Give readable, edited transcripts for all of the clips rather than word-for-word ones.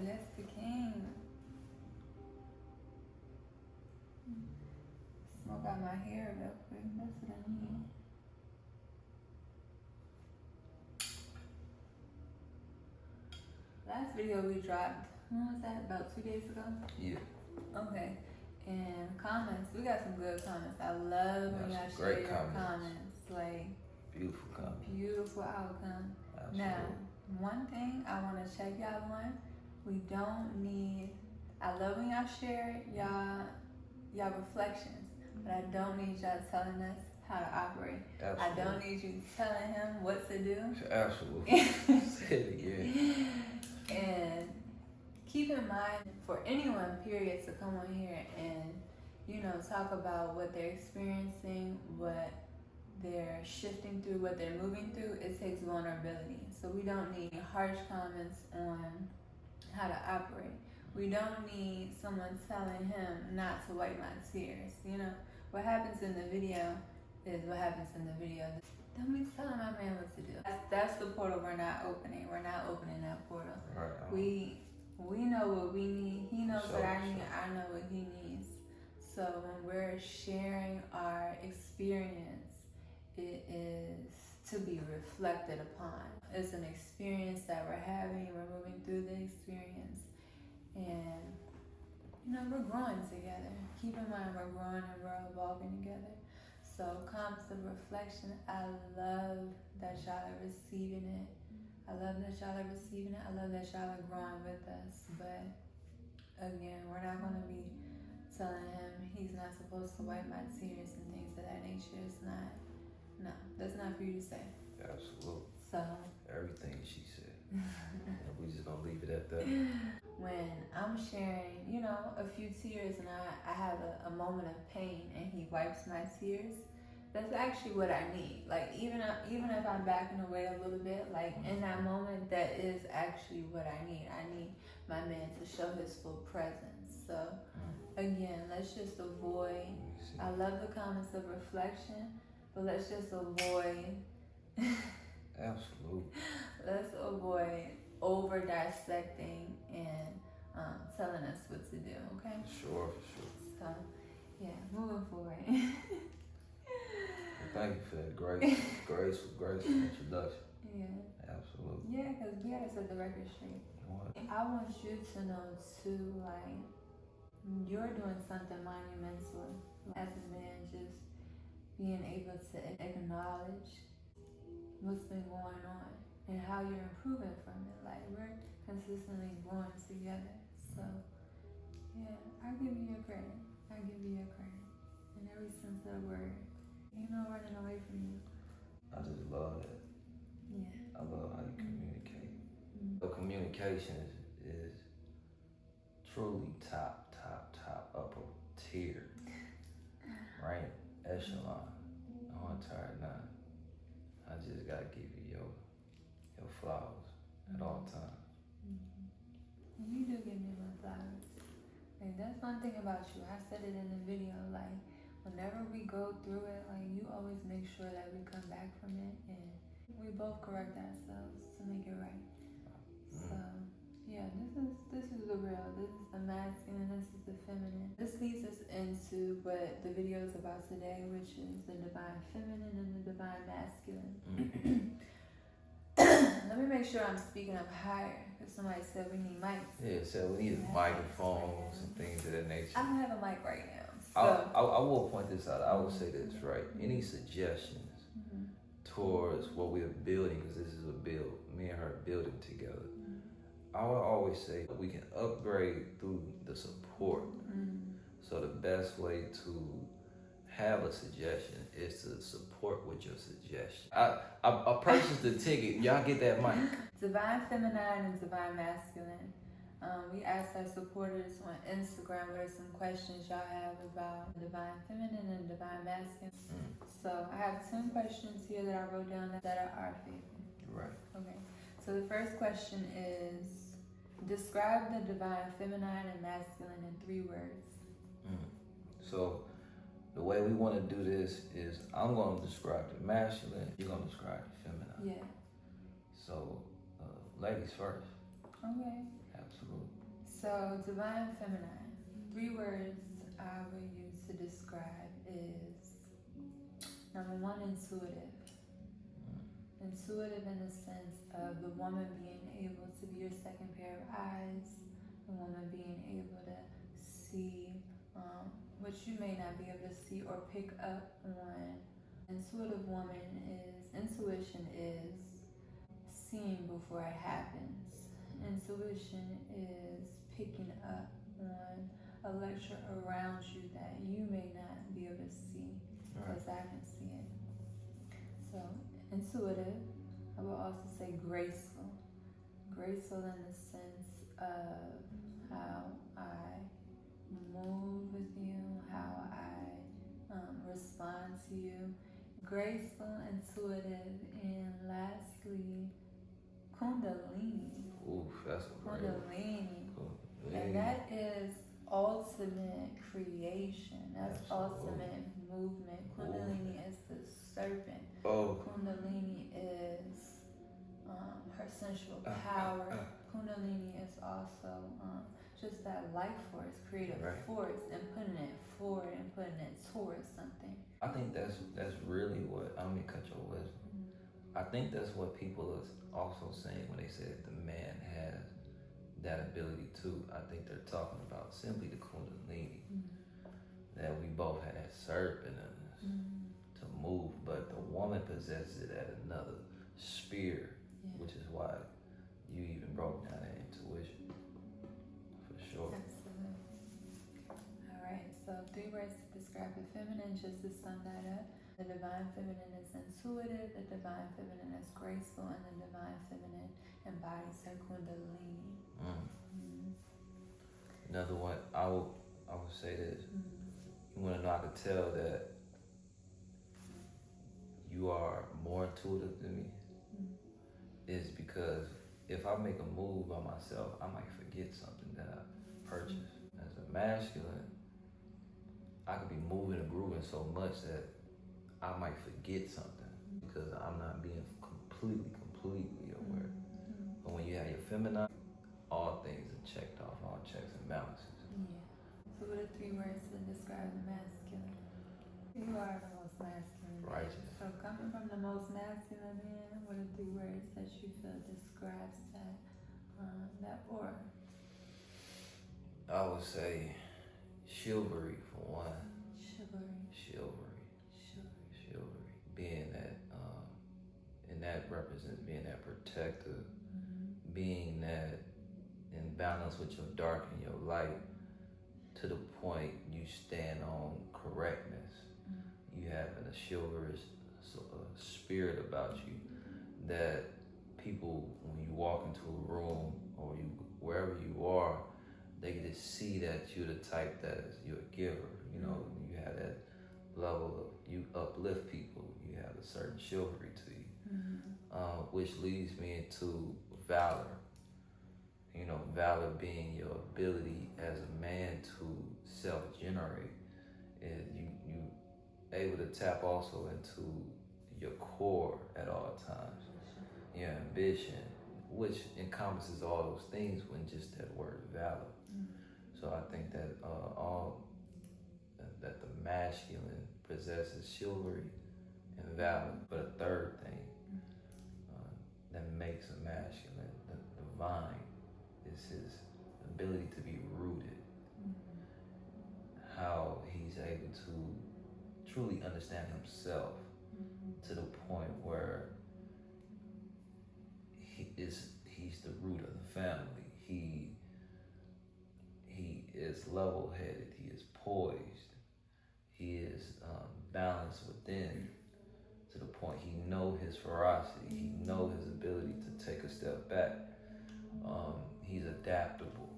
bless the king. Smoke out my hair real quick. That's what I need. Last video we dropped, when was that? About 2 days ago? Yeah. Okay. And comments, we got some good comments. I love when y'all share your comments. Like, beautiful comments. Beautiful outcome. Absolutely. Now, one thing I want to check y'all on, we don't need, I love when y'all share y'all reflections, but I don't need y'all telling us how to operate. Absolutely. I don't need you telling him what to do. Absolutely. Say it again. And keep in mind, for anyone, period, to come on here and, you know, talk about what they're experiencing, what they're shifting through, what they're moving through, it takes vulnerability. So we don't need harsh comments on how to operate. We don't need someone telling him not to wipe my tears. You know, what happens in the video is what happens in the video. Don't be telling my man what to do. That's the portal we're not opening. We're not opening that portal. Right. We know what we need. He knows what I need. I know what he needs. So when we're sharing our experience, it is to be reflected upon. It's an experience that we're having. We're moving through the experience. And, you know, we're growing together. Keep in mind, we're growing and we're evolving together. So, comments of reflection, I love that y'all are receiving it. I love that y'all are receiving it. I love that y'all are growing with us. But, again, we're not going to be telling him he's not supposed to wipe my tears and things of that nature. It's not. No, that's not for you to say. Absolutely. So. Everything she said. We just gonna leave it at that. When I'm sharing, you know, a few tears and I have a moment of pain and he wipes my tears, that's actually what I need. Like, even if I'm backing away a little bit, like in that moment, that is actually what I need. I need my man to show his full presence. So again, let's just avoid, I love the comments of reflection, but let's just avoid Absolutely. Let's avoid over dissecting and telling us what to do, okay? For sure. So, yeah, moving forward. Thank you for that graceful introduction. Yeah. Absolutely. Yeah, because we gotta set the record straight. I want you to know too, like, you're doing something monumental as a man, just being able to acknowledge what's been going on and how you're improving from it. Like, we're consistently growing together. So, yeah, I give you your credit. I give you your credit in every sense of the word. Ain't no running away from you. I just love it. Yeah. I love how you communicate. So communication is truly top upper tier, right? Echelon. On entire nine. I just gotta give you your flowers at all times. You do give me my flowers. Like, that's one thing about you. I said it in the video. Like, whenever we go through it, like, you always make sure that we come back from it and we both correct ourselves to make it right. So, yeah, this is the real. This is the masculine. This is the feminine. This leads us into what the video is about today, which is the divine feminine and the divine masculine. Let me make sure I'm speaking up higher, because somebody said we need mics. Yeah, so we need microphones and things of that nature. I don't have a mic right now. So. I will point this out. I will say this, right? Any suggestions towards what we are building, because this is a build, me and her building together. I would always say we can upgrade through the support. So the best way to have a suggestion is to support with your suggestion. I purchased the ticket. Y'all get that mic. Divine feminine and divine masculine. We asked our supporters on Instagram what are some questions y'all have about divine feminine and divine masculine. So I have 10 questions here that I wrote down that are our favorite. Right. Okay. So the first question is, describe the divine feminine and masculine in 3 words. So the way we want to do this is I'm going to describe the masculine, you're going to describe the feminine. Yeah. So ladies first. Okay. Absolutely. So, divine feminine. 3 words I would use to describe is number 1, intuitive. Intuitive in the sense of the woman being able to be your second pair of eyes, the woman being able to see what you may not be able to see or pick up on. Intuitive woman intuition is seeing before it happens. Intuition is picking up on a lecture around you that you may not be able to see, because I can see it. So, intuitive. I will also say graceful. Graceful in the sense of how I move with you, how I respond to you. Graceful, intuitive, and lastly, Kundalini. Oof, that's a great Kundalini. And that is ultimate creation. That's ultimate movement. Kundalini is the serpent. Kundalini is her sensual power. Kundalini is also just that life force, creative force, and putting it forward and putting it towards something. I think that's really what, I don't mean to cut your wisdom. I think that's what people are also saying when they say that the man has that ability too. I think they're talking about simply the Kundalini, that we both have that serpent in us to move, but the woman possesses it at another sphere, which is why you even broke down that intuition, for sure. Absolutely. All right, so 3 words to describe the feminine, just to sum that up. The divine feminine is intuitive, the divine feminine is graceful, and the divine feminine embodies her Kundalini. Another one, I would say this. You want to know, I could tell that you are more intuitive than me, is because if I make a move by myself, I might forget something that I purchased. As a masculine, I could be moving and grooving so much that I might forget something because I'm not being completely aware. But when you have your feminine, all things are checked off, all checks and balances. Yeah. So what are 3 words to describe the masculine? You are the most masculine. Righteous. So coming from the most masculine man, what are 3 words that you feel describes that aura? I would say chivalry for one. Chivalry. Being that, and that represents being that protector, being that in balance with your dark and your light, to the point you stand on correctness. You having a chivalrous spirit about you that people, when you walk into a room or you wherever you are, they get to see that you're the type that you're a giver. You know, you have that level of, you uplift people. You have a certain chivalry to you, which leads me into valor. You know, valor being your ability as a man to self-generate. And you able to tap also into your core at all times, your ambition, which encompasses all those things when just that word valor. So I think that that the masculine possesses chivalry and valor. But a third thing that makes a masculine, the divine, is his ability to be rooted. How he's able to truly understand himself to the point where he's the root of the family. He is level-headed. He is poised. He is balanced within, to the point he know his ferocity. He know his ability to take a step back. He's adaptable.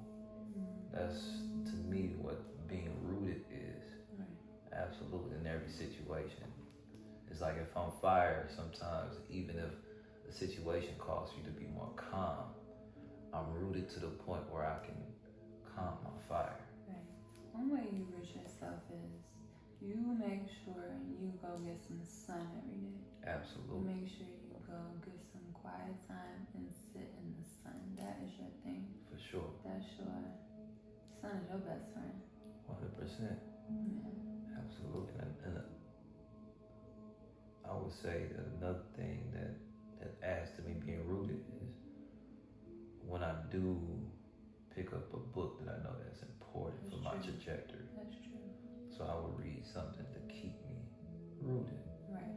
That's, to me, what being rooted is. Absolutely, in every situation. It's like if I'm fired, sometimes even if the situation calls you to be more calm, I'm rooted to the point where I can calm my fire. Right. One way you root yourself is you make sure you go get some sun every day. Absolutely. Make sure you go get some quiet time and sit in the sun. That is your thing. For sure. That's your son is your best friend. 100%. Yeah. Absolutely. And I would say that another thing that adds to me being rooted is when I do pick up a book that I know that's important for my trajectory. That's true. So I would read something to keep me rooted. Right.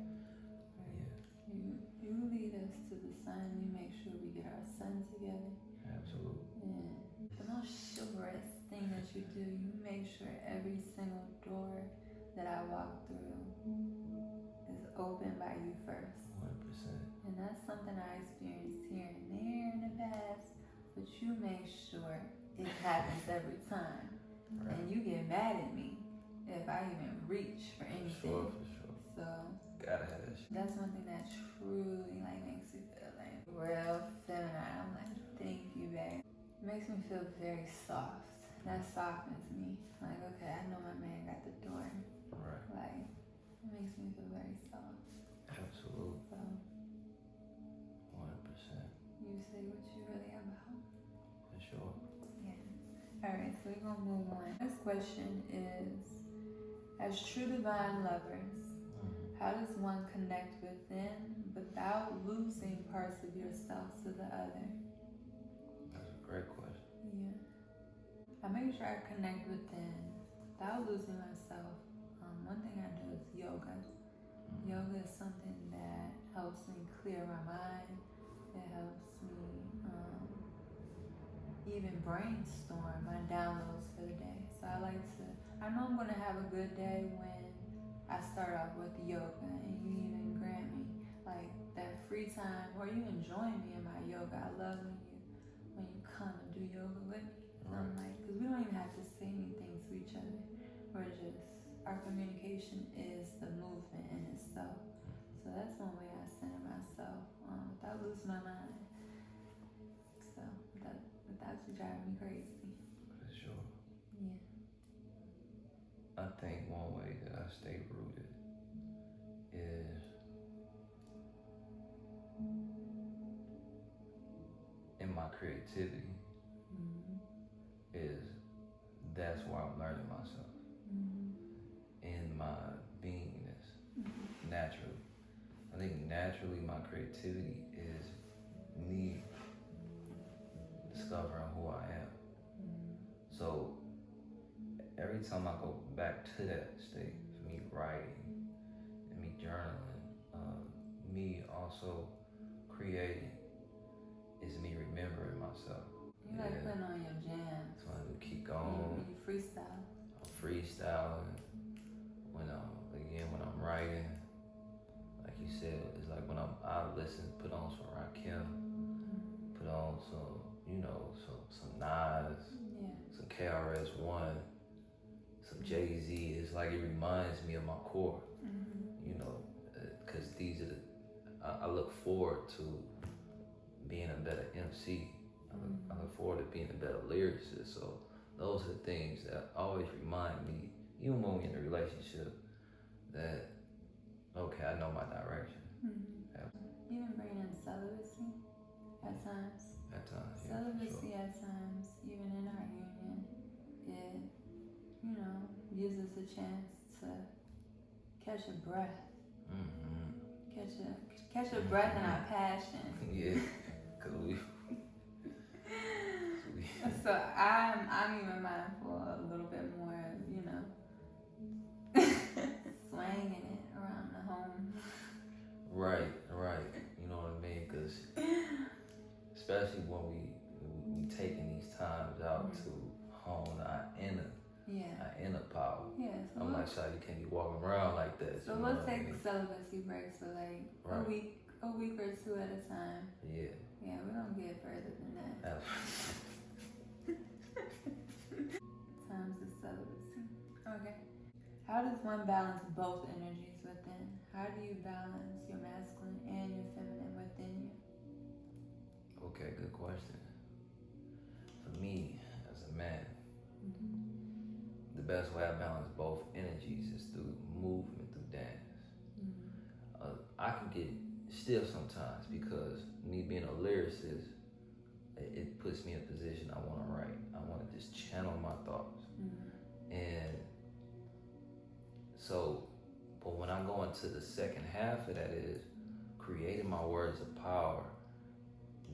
Yeah. You lead us to the sun. You make sure we get our sun together. Absolutely. Yeah. The most chivalrous thing that you do, you make sure every single door that I walk through is opened by you first. 100%. And that's something I experienced here and there in the past, but you make sure it happens every time. Right. And you get mad at me if I even reach for anything. For sure. So Gotta have that shit. that's one thing that truly like makes me feel like real feminine. I'm like, thank you, babe. It makes me feel very soft. That softens me. Like, okay, I know my man got the door. Right. Like, it makes me feel very soft. Absolutely. So 100%. you say what you really about. For sure. Yeah. Alright, so we're gonna move on. This question is, as true divine lovers, how does one connect within without losing parts of yourself to the other? That's a great question. Yeah. I make sure I connect within without losing myself. One thing I do is yoga. Yoga is something that helps me clear my mind. It helps me even brainstorm my downloads for the day. So I know I'm going to have a good day when I start off with yoga and you even grant me like that free time or you enjoy me in my yoga. I love when you come and do yoga with me. I'm like, because we don't even have to say anything to each other. We're just, our communication is the movement in itself. So that's one way I center myself without losing my mind. So that's what drives me crazy. For sure. Yeah. I think one way that I stay rooted is in my creativity. Is that's where I'm learning myself. In my beingness. Naturally. I think naturally my creativity is me discovering who I am. So every time I go back to that state, me writing and me journaling, me also creating, is me remembering myself. You like putting on your jams. So I keep going. You freestyle. I'm freestyling. When I'm writing, like you said, it's like when I listen, put on some Rakim, put on some, some Nas, some KRS-One, some Jay-Z. It's like it reminds me of my core, because these are I look forward to being a better MC. I look forward to being a better lyricist. So those are the things that always remind me, even when we're in a relationship, that, okay, I know my direction. Even bringing in celibacy at times. At times, yeah. Celibacy at times, even in our union, it, gives us a chance to catch a breath. Catch a breath in our passion. Yeah, because we So I'm even mindful a little bit more, swinging it around the home. Right. You know what I mean? Because especially when we taking these times out to hone our inner power. Yeah. So I'm like, Shakti, you can't be walking around like that. So we'll take celibacy breaks for like a week or two at a time. Yeah. Yeah, we don't get further than that. Times of celibacy. Okay. How does one balance both energies within? How do you balance your masculine and your feminine within you? Okay, good question. For me, as a man, the best way I balance both energies is through movement, through dance. I can get stiff sometimes because me being a lyricist, it puts me in a position I want to write. I want to just channel my thoughts. And so, but when I go into the second half of that is creating my words of power,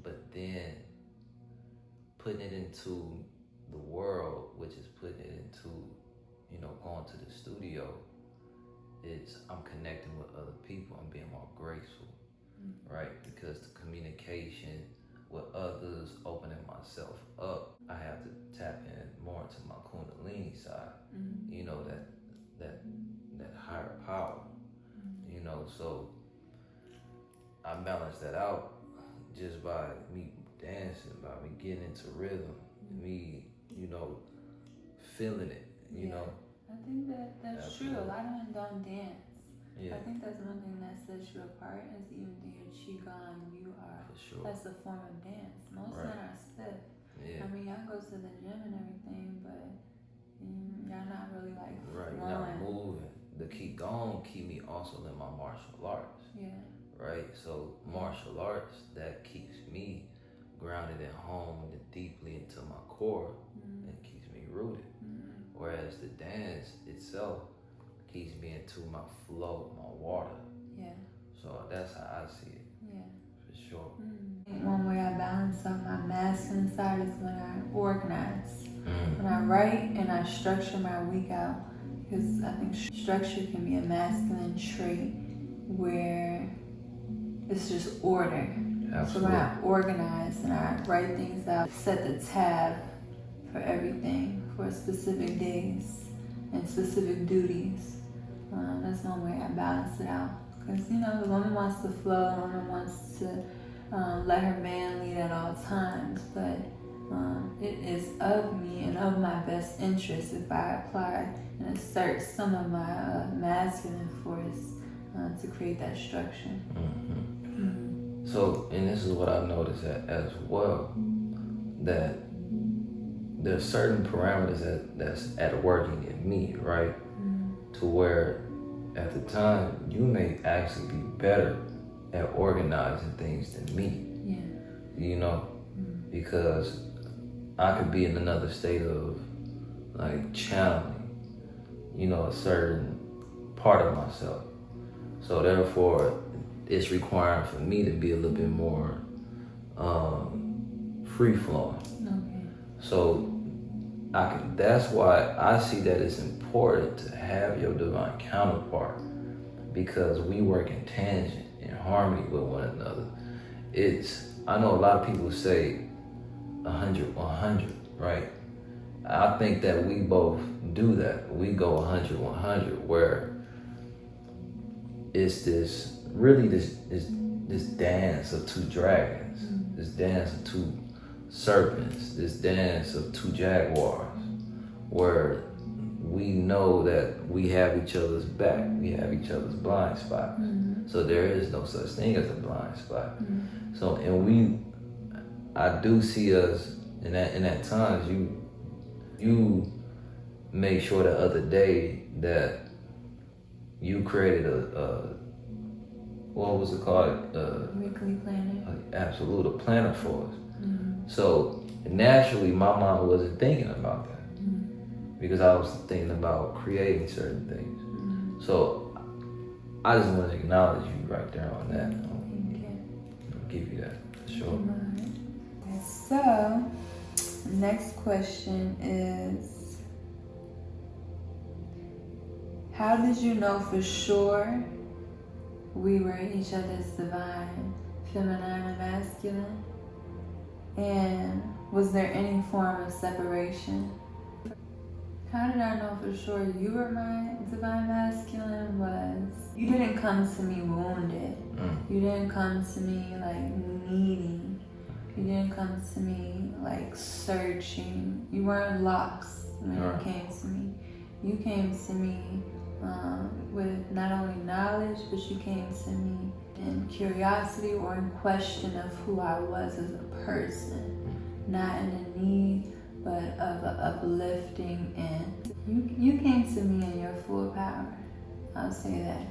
but then putting it into the world, which is putting it into, you know, going to the studio, I'm connecting with other people. I'm being more graceful, right? Because the communication with others, opening myself up, I have to tap in more into my Kundalini side, you know, that higher power, you know. So I balance that out just by me dancing, by me getting into rhythm, me, you know, feeling it, you know. I think that's Absolutely. true. A lot of men don't dance. Yeah. I think that's one thing that sets you apart is even though you're Qigong, you are, For sure. that's a form of dance. Most men are stiff. Yeah. I mean, y'all go to the gym and everything, but y'all not really like Right, flowing. not moving. The Qigong keep me also in my martial arts. Yeah. Right? So martial arts, that keeps me grounded at home and deeply into my core and keeps me rooted. Whereas the dance itself keeps me into my flow, my water. Yeah. So that's how I see it. Yeah. For sure. One way I balance out my masculine side is when I organize. When I write and I structure my week out. Because I think structure can be a masculine trait where it's just order. Absolutely. So when I organize and I write things out, set the tab for everything, for specific days and specific duties. That's one way I balance it out. Because, you know, the woman wants to flow, the woman wants to let her man lead at all times. But it is of me and of my best interest if I apply and assert some of my masculine force to create that structure. So, and this is what I've noticed as well, that there's certain parameters that's at working in me, right? To where at the time you may actually be better at organizing things than me. Yeah. You know, because I could be in another state of like channeling, you know, a certain part of myself. So therefore, it's requiring for me to be a little bit more free flowing. Okay. So that's why I see that it's important to have your divine counterpart, because we work in tangent, in harmony with one another. I know a lot of people say 100-100, right? I think that we both do that. We go 100-100, where it's this dance of two dragons, this dance of two serpents, this dance of two jaguars, where we know that we have each other's back, we have each other's blind spots. So there is no such thing as a blind spot. So, and I do see us in that times, you make sure the other day that you created a what was it called? Weekly planner. Absolute, a planner for us. So naturally, my mind wasn't thinking about that because I was thinking about creating certain things. So I just want to acknowledge you right there on that. Thank you. I'll give you that for sure. So, next question is, how did you know for sure we were each other's divine, feminine and masculine? And was there any form of separation? How did I know for sure you were my divine masculine? Was you didn't come to me wounded. You didn't come to me like needing. You didn't come to me like searching. You weren't lost when you came to me. You came to me with not only knowledge, but you came to me in curiosity or in question of who I was as a person. Not in a need, but of an uplifting end. You came to me in your full power. I'll say that.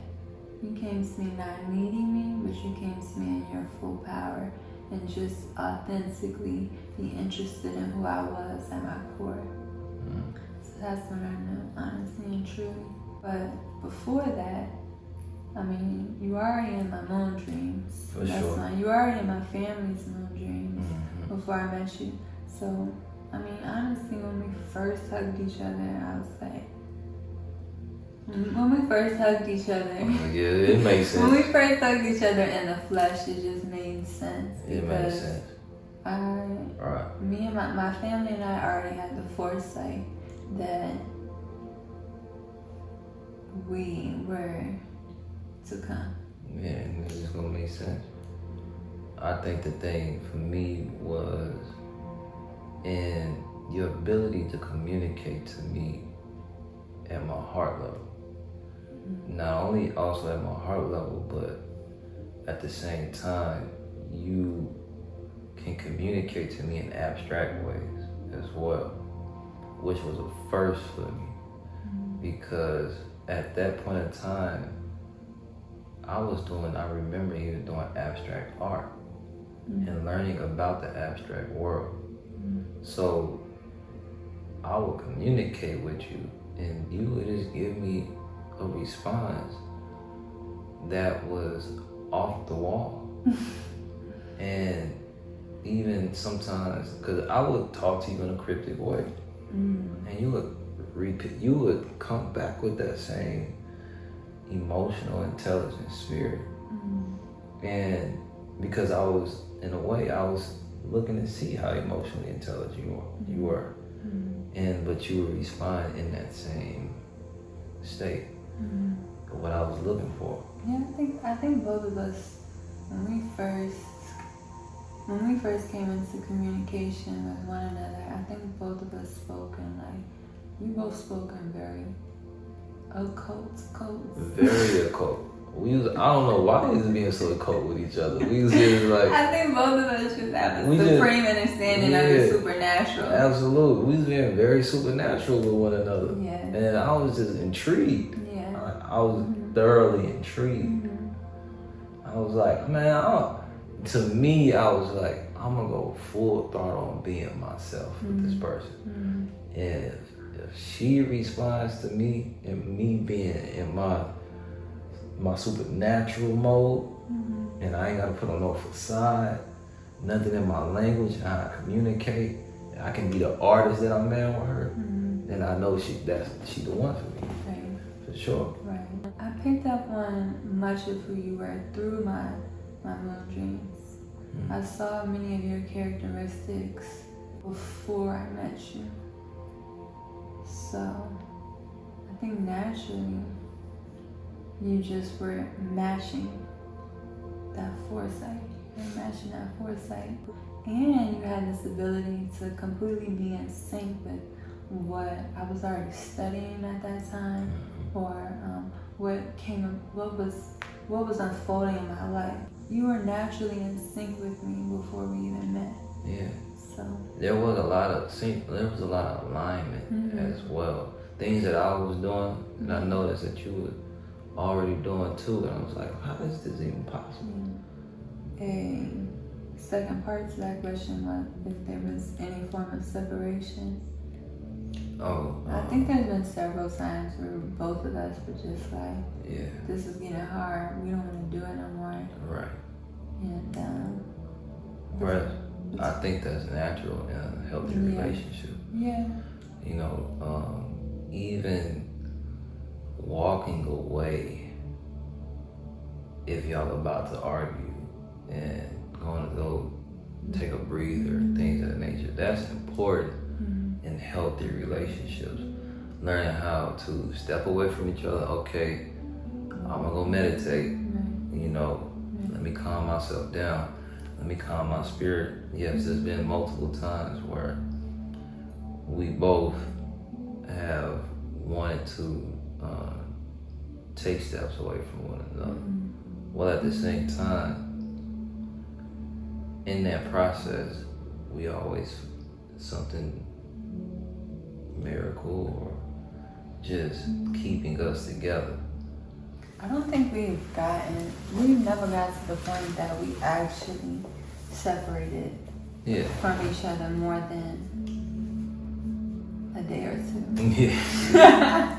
You came to me not needing me, but you came to me in your full power and just authentically be interested in who I was at my core. So that's when I knew, honestly and truly. But before that, I mean, you already in my moon dreams. For that's sure. fine. You already in my family's moon dreams before I met you. So, I mean, honestly, when we first hugged each other, I was like, when we first hugged each other. Yeah, it makes sense. When we first hugged each other in the flesh, it just made sense. It makes sense. Me and my family and I already had the foresight that we were to come. Yeah, it's just gonna make sense. I think the thing for me was in your ability to communicate to me at my heart level. Not only also at my heart level, but at the same time, you can communicate to me in abstract ways as well, which was a first for me. Because at that point in time, I remember even doing abstract art and learning about the abstract world. So I would communicate with you and you would just give me a response that was off the wall. And even sometimes, because I would talk to you in a cryptic way, and you would repeat, you would come back with that same emotional, intelligent spirit. And because I was, in a way, I was looking to see how emotionally intelligent you were. But you would respond in that same state of what I was looking for. Yeah, I think both of us, when we first came into communication with one another, I think both of us we both spoke in very occult codes. Very occult. I don't know why we was being so occult with each other. We was just like, I think both of us just have a supreme understanding of the supernatural. Absolutely. We was being very supernatural with one another. Yeah. And I was just intrigued. Yeah. I was thoroughly intrigued. I was like, man, to me, I was like, I'm going to go full throttle on being myself with this person. And if she responds to me and me being in my supernatural mode, and I ain't got to put on no facade, nothing in my language, how I communicate, I can be the artist that I'm in with her, then I know she the one for me. Right. For sure. Right. I picked up on much of who you were through my moon dreams. I saw many of your characteristics before I met you. So I think naturally you just were matching that foresight. You're matching that foresight. And you had this ability to completely be in sync with what I was already studying at that time, or what was unfolding in my life. You were naturally in sync with me before we even met. Yeah. So there was a lot of alignment as well. Things that I was doing, and I noticed that you were already doing too, and I was like, how is this even possible? A second part to that question was if there was any form of separation. I think there's been several times where both of us were just like, this is getting hard, we don't want to do it no more. Right. And right. I think that's natural in a healthy relationship. Yeah. You know, even walking away if y'all about to argue and going to go take a breather, things of that nature, that's important in healthy relationships. Learning how to step away from each other. Okay, I'm gonna go meditate. You know, let me calm myself down. Let me calm my spirit. Yes, there's been multiple times where we both have wanted to take steps away from one another. Well, at the same time, in that process, we always something miracle or just keeping us together. I don't think we've never got to the point that we actually separated Yeah. from each other more than a day or two. Yeah.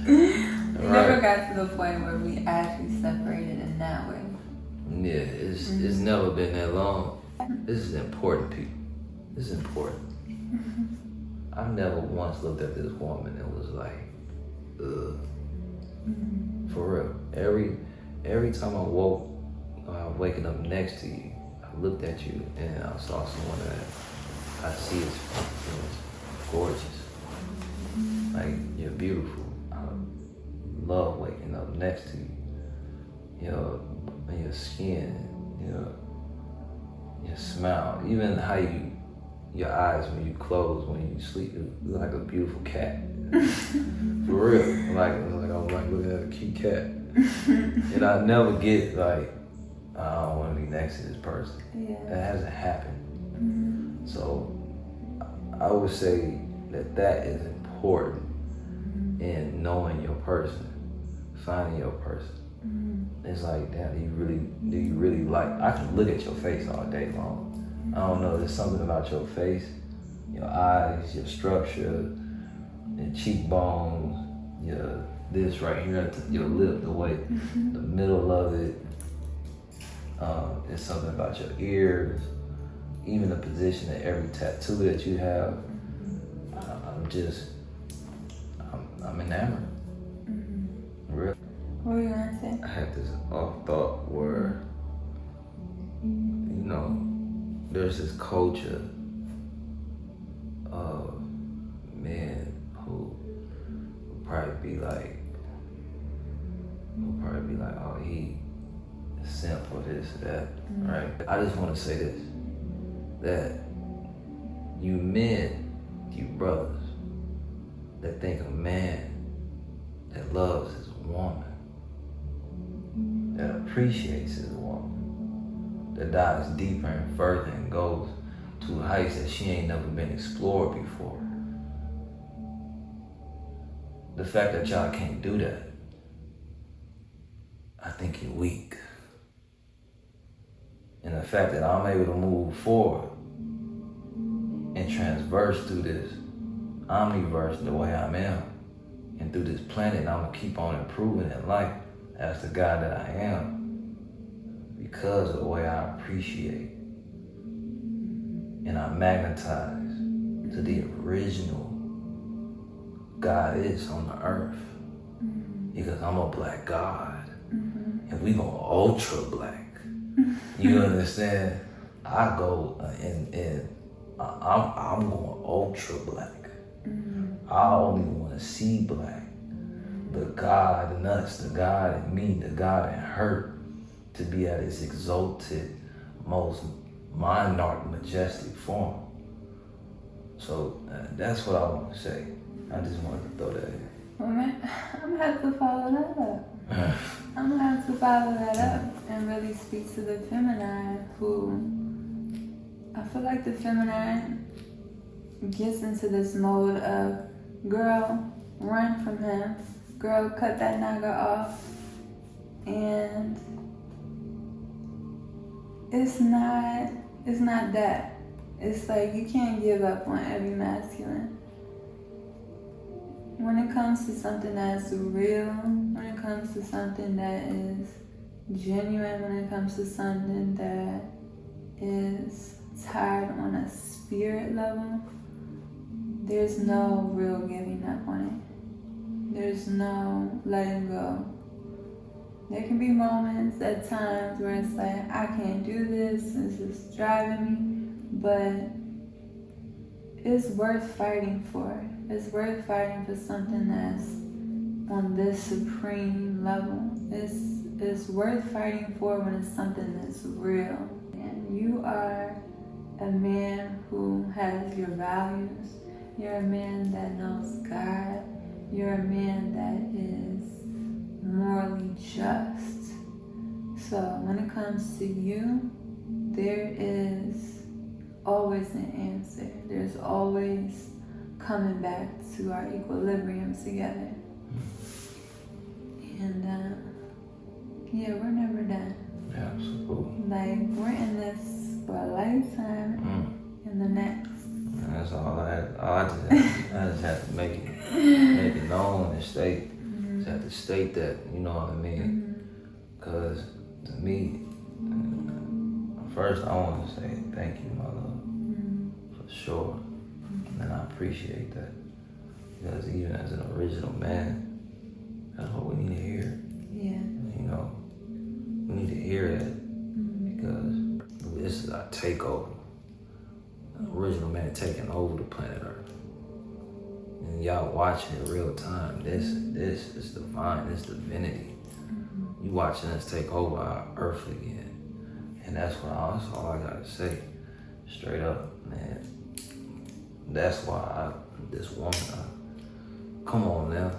We never got to the point where we actually separated in that way. Yeah, it's never been that long. This is important, people. This is important. I've never once looked at this woman and was like, ugh. For real. Every time I woke, waking up next to you, I looked at you and I saw someone that I see as gorgeous. Like, you're beautiful. I love waking up next to you. Your skin, your smile, even how your eyes when you close, when you sleep, you look like a beautiful cat. For real. I'm like, look at that cute cat. And I never get like, I don't want to be next to this person. Yeah. That hasn't happened. So I would say that is important in knowing your person, finding your person. It's like, damn, do you really like, I can look at your face all day long. I don't know, there's something about your face, your eyes, your structure, your cheekbones, your this right here, your lip, the way, the middle of it. There's something about your ears, even the position of every tattoo that you have. I'm enamored. Really. What were you gonna say? I had this off thought where, there's this culture of men who will probably be like, oh, he is simp for this or that, right? I just want to say this, that you men, you brothers, that think a man that loves his woman, that appreciates his woman, that dives deeper and further and goes to heights that she ain't never been explored before. The fact that y'all can't do that, I think you're weak. And the fact that I'm able to move forward and transverse through this omniverse the way I am, and through this planet, I'm gonna keep on improving in life as the guy that I am, because of the way I appreciate and I magnetize to the original God is on the earth. Because I'm a black God, and we go ultra black. You understand? I go and I'm going ultra black. I only want to see black. The God in us, the God in me, the God in her, to be at its exalted, most monarch, majestic form. So that's what I want to say. I just wanted to throw that in. Well, man, I'm gonna have to follow that up. I'm gonna have to follow that up and really speak to the feminine, who I feel like the feminine gets into this mode of, girl, run from him. Girl, cut that nigga off. And it's not that. It's like, you can't give up on every masculine. When it comes to something that's real, when it comes to something that is genuine, when it comes to something that is tied on a spirit level, there's no real giving up on it. There's no letting go. There can be moments at times where it's like, I can't do this is driving me, but it's worth fighting for. It's worth fighting for something that's on this supreme level. It's worth fighting for when it's something that's real. And you are a man who has your values. You're a man that knows God. You're a man that is morally just. So when it comes to you, there is always an answer. There's always coming back to our equilibrium together. And yeah, we're never done. Absolutely. Like, we're in this for a lifetime in the next. That's all I had. I just had to make it known and state. Just had to state that, you know what I mean? Because to me, first I want to say thank you, my love, for sure. And I appreciate that. Because even as an original man, that's what we need to hear. Yeah. You know, we need to hear that because this is our takeover. Original man taking over the planet Earth. And y'all watching it real time. This is divine, this divinity. You watching us take over our Earth again. And that's all I gotta say. Straight up, man. That's why this woman, come on now.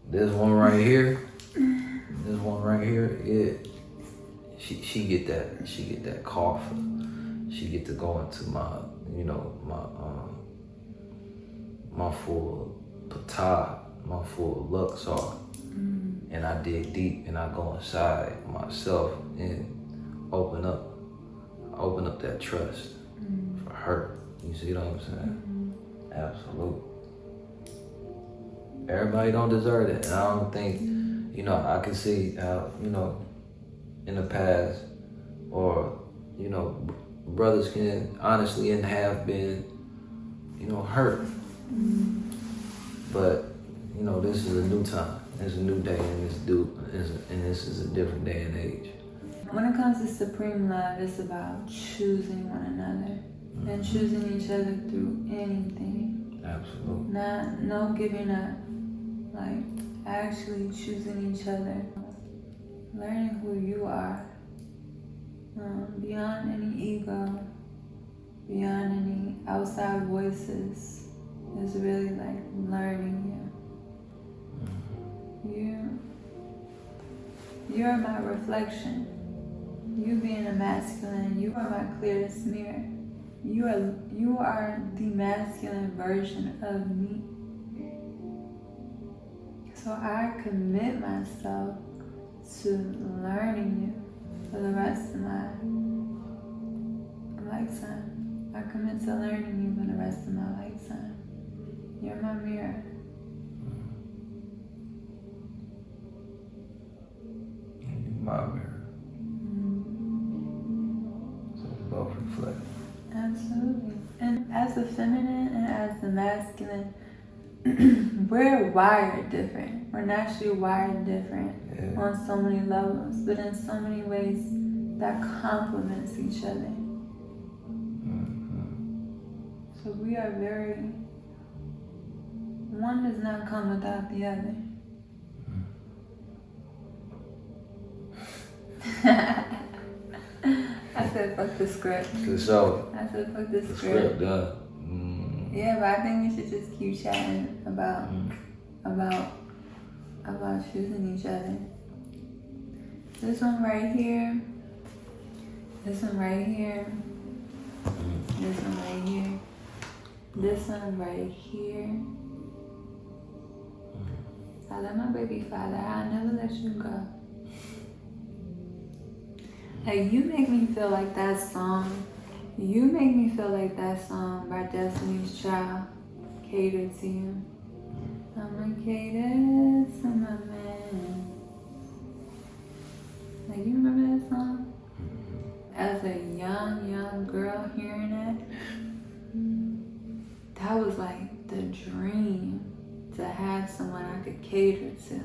This one right here, she get that cough. She get to go into my full patah, my full Luxor. And I dig deep and I go inside myself and open up that trust for her. You see what I'm saying? Absolutely. Everybody don't deserve it. And I don't think, I can see how, in the past, or, brothers can honestly and have been, hurt. But, this is a new time. It's a new day, and this is a different day and age. When it comes to supreme love, it's about choosing one another and choosing each other through anything. Absolutely. No giving up. Like, actually choosing each other. Learning who you are. Beyond any ego, beyond any outside voices. It's really like learning you. You're my reflection. You being a masculine, you are my clearest mirror. You are the masculine version of me. So I commit myself to learning you for the rest of my lifetime. I commit to learning you for the rest of my lifetime. You're my mirror. My mirror. So we both reflect. Absolutely. And as the feminine and as the masculine, we're wired different. We're naturally wired different on so many levels, but in so many ways that complements each other. So we are one does not come without the other. I said fuck the script. So I said fuck the script. Yeah, but I think we should just keep chatting about choosing each other. This one right here. This one right here. This one right here. This one right here. I love my baby father. I'll never let you go. Like, you make me feel like that song. You make me feel like that song by Destiny's Child, Cater to You. I'ma cater to my man. Like, you remember that song? As a young girl hearing that was like the dream, to have someone I could cater to.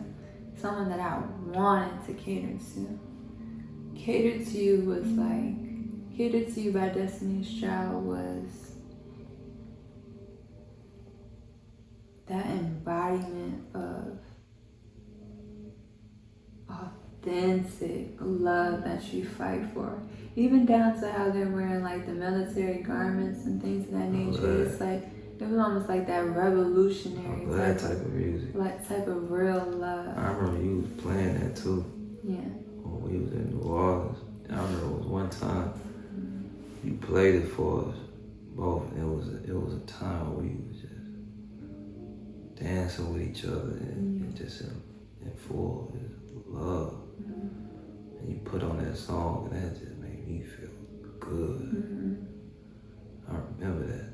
Someone that I wanted to cater to. Cater to You was like, Cater to You by Destiny's Child was that embodiment of authentic love that you fight for. Even down to how they're wearing like the military garments and things of that nature. It's like, it was almost like that revolutionary type of music. Like type of real love. I remember you was playing that too. Yeah. When we was in New Orleans. I remember it was one time you played it for us both. It was a time where we was just dancing with each other and just in full love. And you put on that song and that just made me feel good. I remember that.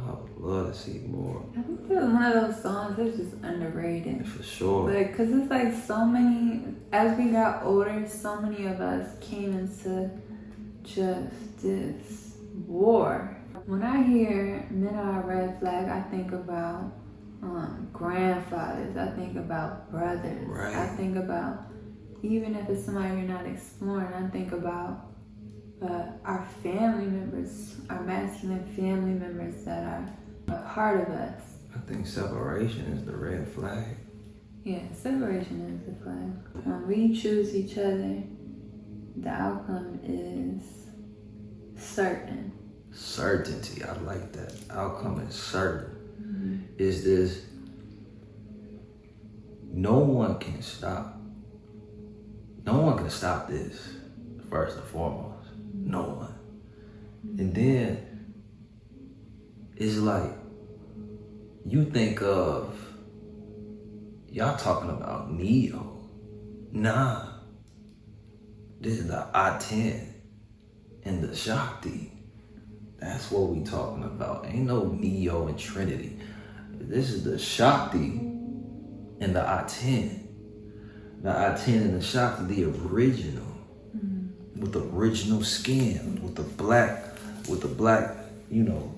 I would love to see more. I think it's one of those songs that's just underrated. For sure. But because it's like so many, as we got older, so many of us came into just this war. When I hear men are a red flag, I think about grandfathers. I think about brothers. Right. I think about, even if it's somebody you're not exploring, I think about our family members, our masculine family members that are a part of us. I think separation is the red flag. Yeah, separation is the flag. When we choose each other, the outcome is certain. Certainty, I like that. Outcome is certain. Is this, no one can stop. No one can stop this, first and foremost. No one. And then, it's like, you think of, y'all talking about Neo. Nah. This is the Aten and the Shakti. That's what we talking about. Ain't no Neo and Trinity. This is the Shakti and the Aten. The Aten and the Shakti, the original. With the original skin, with the black, you know,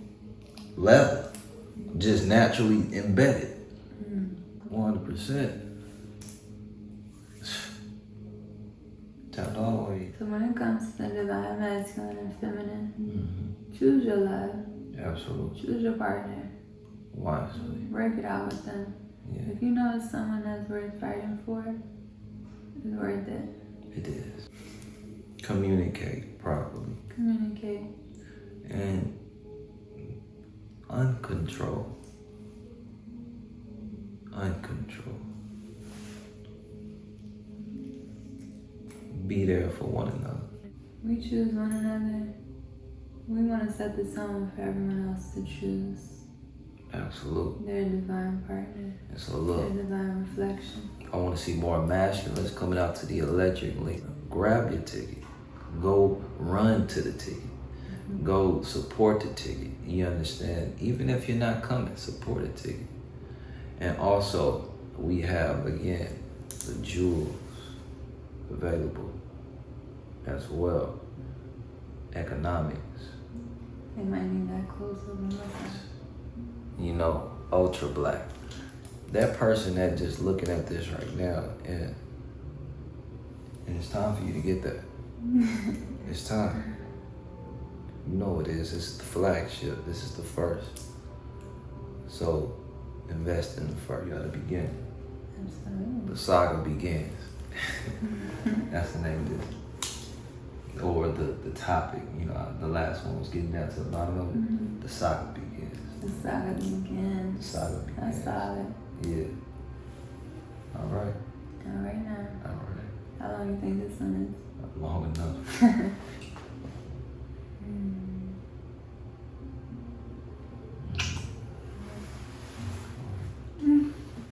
leather. Just naturally embedded. 100%. Tapped all the way. So when it comes to the divine masculine and feminine, choose your love. Absolutely. Choose your partner. Wisely. Work it out with them. Yeah. If you know it's someone that's worth fighting for, it's worth it. It is. Communicate properly. Communicate. And uncontrol. Uncontrol. Be there for one another. We choose one another. We want to set the tone for everyone else to choose. Absolutely. Their divine partner. And so look, their divine reflection. I want to see more masculines coming out to the electric link. Grab your ticket. Go run to the ticket. Go support the ticket. You understand? Even if you're not coming, support the ticket. And also, we have, again, the jewels available as well. Economics. They might need that closer than You know, ultra black. That person that just looking at this right now, and it's time for you to get that. It's time. You know it is. It's the flagship. This is the first. So invest in the first. You gotta begin. Absolutely. The saga begins. That's the name of it. Or the topic. You know, the last one was getting down to the bottom of it. The saga begins. The saga begins. The saga begins. That's solid. Yeah. All right. All right now. All right. How long do you think this one is? Long enough.